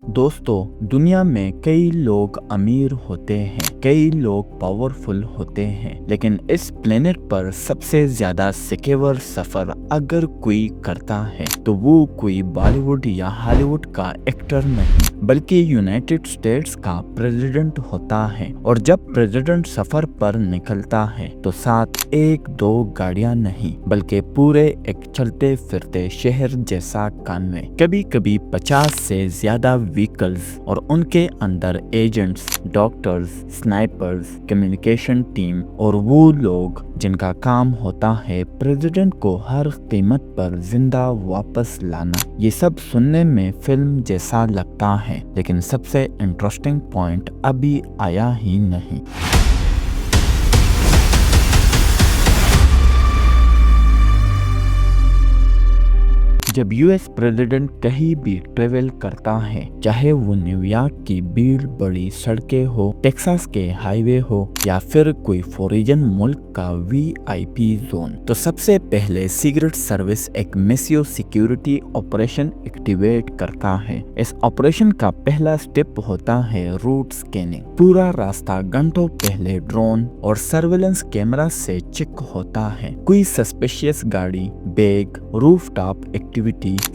दोस्तों, दुनिया में कई लोग अमीर होते हैं, कई लोग पावरफुल होते हैं, लेकिन इस प्लेनेट पर सबसे ज्यादा सिक्योर सफर अगर कोई करता है तो वो कोई बॉलीवुड या हॉलीवुड का एक्टर नहीं बल्कि यूनाइटेड स्टेट्स का प्रेसिडेंट होता है। और जब प्रेसिडेंट सफर पर निकलता है तो साथ एक दो गाड़ियां नहीं बल्कि पूरे एक चलते फिरते शहर जैसा कानवे, कभी कभी 50 से ज्यादा व्हीकल्स और उनके अंदर agents, doctors, snipers, communication team और वो लोग जिनका काम होता है प्रेसिडेंट को हर कीमत पर जिंदा वापस लाना। ये सब सुनने में फिल्म जैसा लगता है, लेकिन सबसे इंटरेस्टिंग पॉइंट अभी आया ही नहीं। जब यूएस प्रेसिडेंट कहीं भी ट्रेवल करता है, चाहे वो न्यूयॉर्क की भीड़ बड़ी सड़कें हो, टेक्सास के हाईवे हो या फिर कोई फॉरेन मुल्क का वीआईपी जोन, तो सबसे पहले सीक्रेट सर्विस एक मैसिव सिक्योरिटी ऑपरेशन एक्टिवेट करता है। इस ऑपरेशन का पहला स्टेप होता है रूट स्कैनिंग। पूरा रास्ता घंटों पहले ड्रोन और सर्वेलेंस कैमरा से चेक होता है। कोई सस्पिशियस गाड़ी, बैग, रूफटॉप एक्टिविटी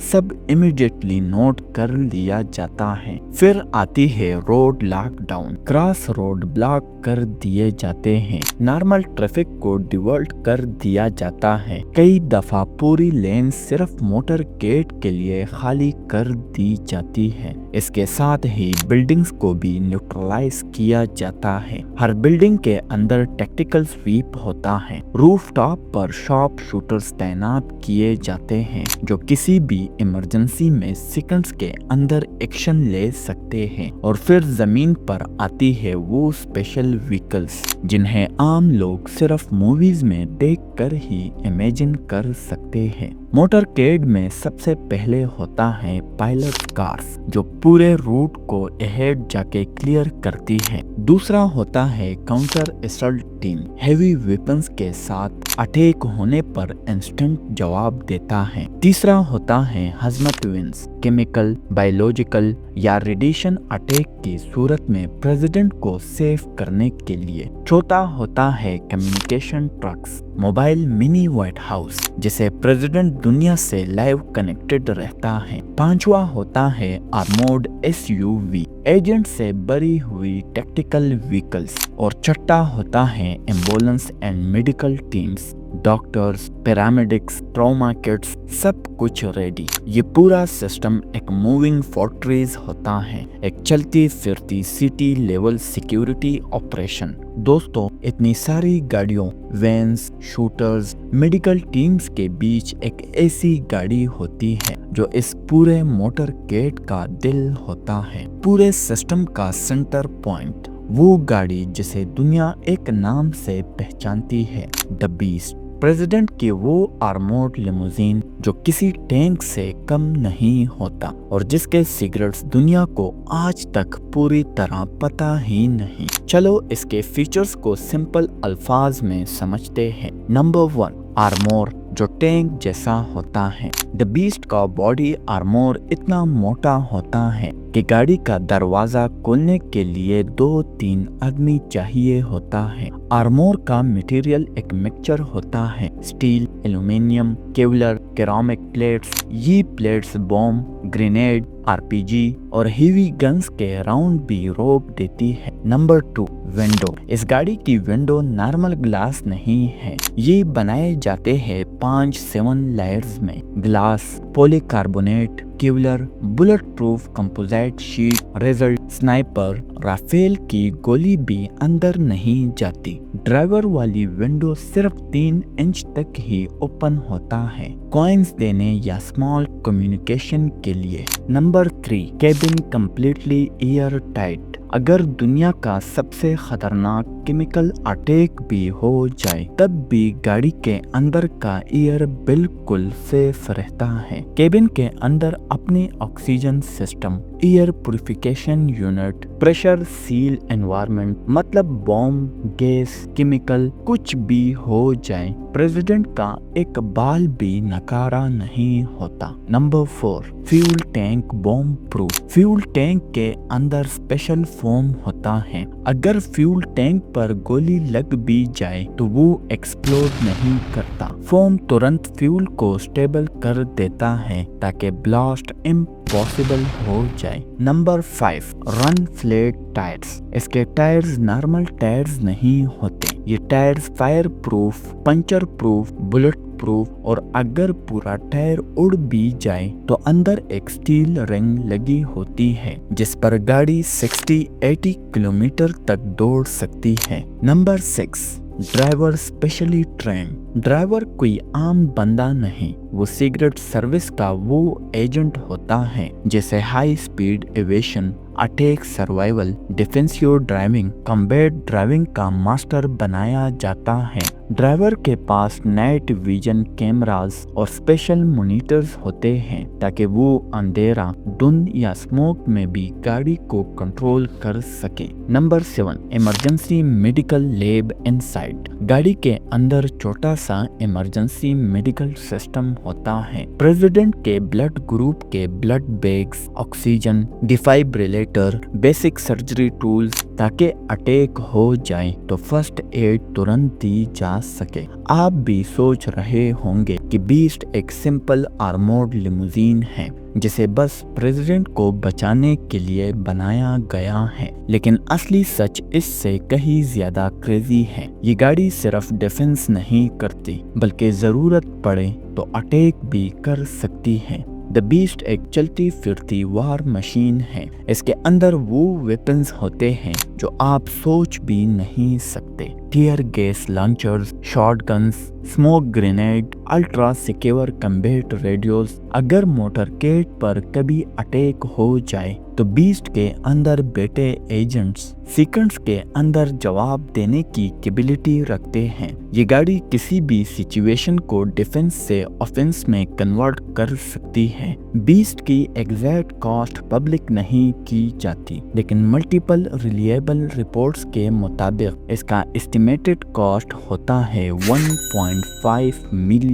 सब इमीडिएटली नोट कर लिया जाता है। फिर आती है road lockdown. Cross road block कर दिए जाते हैं, नॉर्मल ट्रैफिक को डिवर्ट कर दिया जाता है। कई दफा पूरी लेन सिर्फ मोटर गेट के लिए खाली कर दी जाती है। इसके साथ ही बिल्डिंग्स को भी न्यूट्रलाइज किया जाता है। हर बिल्डिंग के अंदर टैक्टिकल स्वीप होता है। रूफटॉप पर शॉप शूटर्स तैनात किए जाते हैं जो किसी भी इमरजेंसी में सेकंड्स के अंदर एक्शन ले सकते हैं। और फिर जमीन पर आती है वो स्पेशल व्हीकल्स जिन्हें आम लोग सिर्फ मूवीज में देखकर ही इमेजिन कर सकते हैं। मोटरकेड में सबसे पहले होता है पायलट कार्स जो पूरे रूट को अहेड जाके क्लियर करती है। दूसरा होता है counter assault team, heavy weapons के साथ अटैक होने पर इंस्टेंट जवाब देता है। तीसरा होता है हजमत विंस, केमिकल, बायोलॉजिकल या रेडिएशन अटैक की सूरत में प्रेसिडेंट को सेव करने के लिए। चौथा होता है communication trucks, mobile mini white house जिसे प्रेसिडेंट दुनिया से लाइव कनेक्टेड रहता है। पांचवा होता है आर्मोर्ड एसयूवी, एजेंट से भरी हुई टैक्टिकल व्हीकल्स। और छठा होता है ambulance and medical teams, doctors, paramedics, trauma kits, सब कुछ रेडी। ये पूरा सिस्टम एक मूविंग फोर्ट्रेस होता है, एक चलती फिरती सिटी लेवल सिक्योरिटी ऑपरेशन। दोस्तों, इतनी सारी गाड़ियों, वैन्स, शूटर्स, मेडिकल टीम्स के बीच एक ऐसी गाड़ी होती है जो इस पूरे मोटर गेट का दिल होता है, पूरे सिस्टम का सेंटर पॉइंट। वो गाड़ी जिसे दुनिया एक नाम से पहचानती है, द बीस्ट। प्रेसिडेंट की वो आर्मोर्ड लिमोजीन जो किसी टैंक से कम नहीं होता और जिसके सीक्रेट्स दुनिया को आज तक पूरी तरह पता ही नहीं। चलो इसके फीचर्स को सिंपल अल्फाज में समझते हैं। नंबर 1, आर्मोर जो टैंक जैसा होता है। द बीस्ट का बॉडी आर्मोर इतना मोटा होता है कि गाड़ी का दरवाजा खोलने के लिए 2-3 आदमी चाहिए होता है। आर्मोर का मटेरियल एक मिक्सचर होता है, स्टील, एल्यूमिनियम, केवलर, केरामिक प्लेट्स। ये प्लेट्स बॉम्ब, ग्रेनेड, आरपीजी और हेवी गन्स के राउंड भी रोक देती है। Number 2, window. इस गाड़ी की विंडो नॉर्मल ग्लास नहीं है, ये बनाए जाते हैं 5-7 लेयर्स में। Glass, polycarbonate, Kevlar, bullet proof composite sheet, result, sniper, rifle की गोली भी अंदर नहीं जाती। ड्राइवर वाली विंडो सिर्फ 3 इंच तक ही ओपन होता है, कॉइन्स देने या स्मॉल कम्युनिकेशन के लिए। Number 3, cabin completely air tight. अगर दुनिया का सबसे खतरनाक केमिकल अटैक भी हो जाए तब भी गाड़ी के अंदर का एयर बिल्कुल सेफ रहता है। केबिन के अंदर अपने oxygen system, air purification unit, pressure seal environment, मतलब बॉम्ब, गैस, केमिकल कुछ भी हो जाए प्रेसिडेंट का एक बाल भी नकारा नहीं होता। Number 4, fuel tank bomb proof. Fuel tank के अंदर स्पेशल फोम होता है। अगर फ्यूल टैंक पर गोली लग भी जाए तो वो एक्सप्लोड नहीं करता। फोम तुरंत फ्यूल को स्टेबल कर देता है ताकि ब्लास्ट इम्पॉसिबल हो जाए। Number 5, run flat tyres. इसके टायर्स नॉर्मल टायर्स नहीं होते। ये tyres fire proof, puncture proof, bullet proof और अगर पूरा टायर उड़ भी जाए तो अंदर एक स्टील रिंग लगी होती है जिस पर गाड़ी 60-80 किलोमीटर तक दौड़ सकती है। Number 6, driver specially train. Driver कोई आम बंदा नहीं, वो सीक्रेट सर्विस का वो एजेंट होता है जैसे high speed aviation, attack survival, defensive driving, combat driving का मास्टर बनाया जाता है। ड्राइवर के पास नाइट विजन कैमरास और स्पेशल मॉनिटर्स होते हैं ताकि वो अंधेरा, धुंध या स्मोक में भी गाड़ी को कंट्रोल कर सके। Number 7, emergency medical lab inside. गाड़ी के अंदर छोटा सा इमरजेंसी मेडिकल सिस्टम होता है। प्रेसिडेंट के ब्लड ग्रुप के blood bags, oxygen, defibrillator, basic surgery tools ताकि अटैक हो जाए तो फर्स्ट एड तुरंत दी जा सके। आप भी सोच रहे होंगे कि बीस्ट एक सिंपल आर्मोर्ड लिमोजीन है जिसे बस प्रेसिडेंट को बचाने के लिए बनाया गया है, लेकिन असली सच इससे कहीं ज्यादा क्रेजी है। ये गाड़ी सिर्फ डिफेंस नहीं करती बल्कि जरूरत पड़े तो अटैक भी कर सकती है। द बीस्ट एक चलती फिरती वार मशीन है। इसके अंदर वो वेपन्स होते हैं जो आप सोच भी नहीं सकते। Tear gas launchers, shotguns, smoke grenade, ultra secure combat radios. अगर मोटरकेड पर कभी अटैक हो जाए तो बीस्ट के अंदर बैठे एजेंट्स सेकंड्स के अंदर जवाब देने की कैपेबिलिटी रखते हैं। ये गाड़ी किसी भी सिचुएशन को डिफेंस से ऑफेंस में कन्वर्ट कर सकती है। बीस्ट की एग्जैक्ट कॉस्ट पब्लिक नहीं की जाती, लेकिन मल्टीपल रिलायबल रिपोर्ट्स के मुताबिक इसका एस्टिमेटेड कॉस्ट होता है $1.5 मिलियन।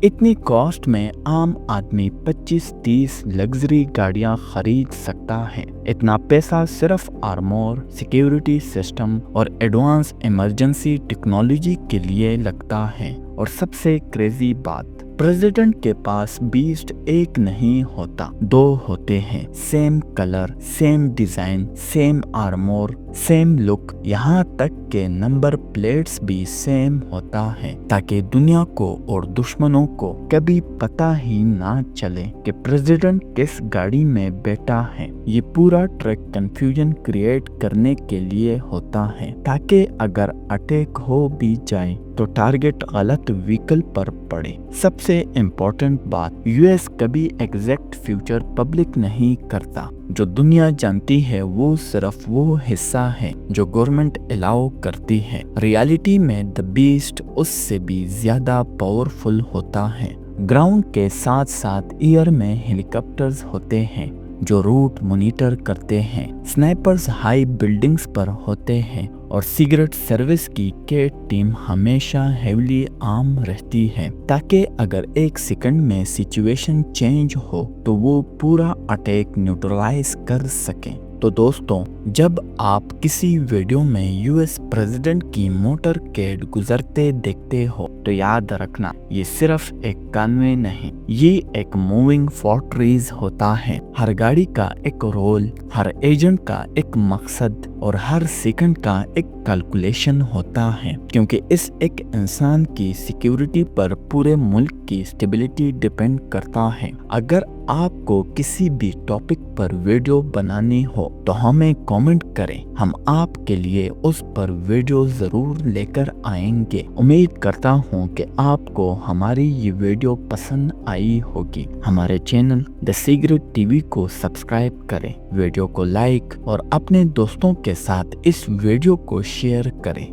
इतनी कॉस्ट में आम आदमी 25-30 लग्जरी गाड़ियां खरीद सकता है। इतना पैसा सिर्फ आर्मोर, सिक्योरिटी सिस्टम और एडवांस इमरजेंसी टेक्नोलॉजी के लिए लगता है। और सबसे क्रेजी बात, प्रेसिडेंट के पास बीस्ट एक नहीं होता, 2 होते हैं। Same colour, same design, same armour, same look, यहाँ तक के नंबर प्लेट्स भी सेम होता है ताकि दुनिया को और दुश्मनों को कभी पता ही ना चले कि प्रेसिडेंट किस गाड़ी में बैठा है। ये पूरा ट्रैक कंफ्यूजन क्रिएट करने के लिए होता है ताकि अगर अटैक हो भी जाए तो टारगेट गलत व्हीकल पर पड़े। सबसे इम्पोर्टेंट बात, यूएस कभी एग्जैक्ट फ्यूचर पब्लिक नहीं करता। जो दुनिया जानती है वो सिर्फ वो हिस्सा है जो गवर्नमेंट अलाउ करती है। रियलिटी में द बीस्ट उससे भी ज्यादा पावरफुल होता है। ग्राउंड के साथ साथ एयर में हेलीकॉप्टर्स होते हैं जो रूट मॉनिटर करते हैं। स्नाइपर्स हाई बिल्डिंग्स पर होते हैं और सीक्रेट सर्विस की केट टीम हमेशा हेवली आर्म रहती है ताकि अगर एक सेकंड में सिचुएशन चेंज हो तो वो पूरा अटैक न्यूट्रलाइज कर सके। तो दोस्तों, जब आप किसी वीडियो में यूएस प्रेसिडेंट की मोटरकेड गुजरते देखते हो तो याद रखना, ये सिर्फ एक कन्वे नहीं, ये एक मूविंग फोर्ट्रेस होता है। हर गाड़ी का एक रोल, हर एजेंट का एक मकसद और हर सेकंड का एक कैलकुलेशन होता है, क्योंकि इस एक इंसान की सिक्योरिटी पर पूरे मुल्क की स्टेबिलिटी डिपेंड करता है। अगर आपको किसी भी टॉपिक पर वीडियो बनानी हो तो हमें कमेंट करें, हम आपके लिए उस पर वीडियो जरूर लेकर आएंगे। उम्मीद करता हूँ कि आपको हमारी ये वीडियो पसंद आई होगी। हमारे चैनल द सीक्रेट टीवी को सब्सक्राइब करें, वीडियो को लाइक और अपने दोस्तों के साथ इस वीडियो को शेयर करें।